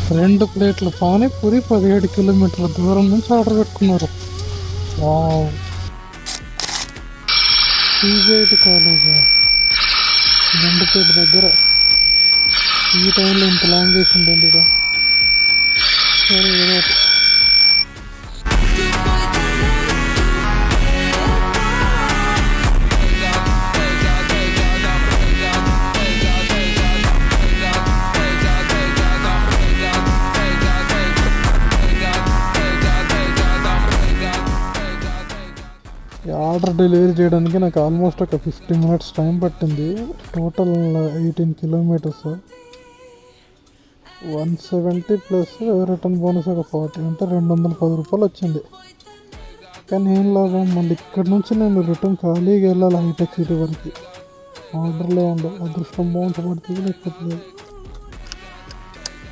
2 ప్లేట్ల పానీపూరి 17 కిలోమీటర్ల దూరం నుంచి ఆర్డర్ పెట్టుకున్నారు. వావ్! పీజీఐటి కాలేజా? గండిపేట దగ్గర. ఈ టైంలో ఇంత లాంగ్ చేసిందండి ఇక. సరే ఏదో ఒకటి. ఈ ఆర్డర్ డెలివరీ చేయడానికి నాకు ఆల్మోస్ట్ ఒక 50 మినిట్స్ టైం పట్టింది. Total 18 kilometres, 170 plus return bonus ఒక 40, అంటే 210 రూపాయలు వచ్చింది. కానీ ఏం లాభం, మళ్ళీ ఇక్కడ నుంచి నేను రిటర్న్ ఖాళీగా వెళ్ళాలి హైటెక్ సిటీ వరకు. ఆర్డర్లే ఉండవు. అదృష్టం బాగుంటే పడుతుంది, లేకపోతే లేదు.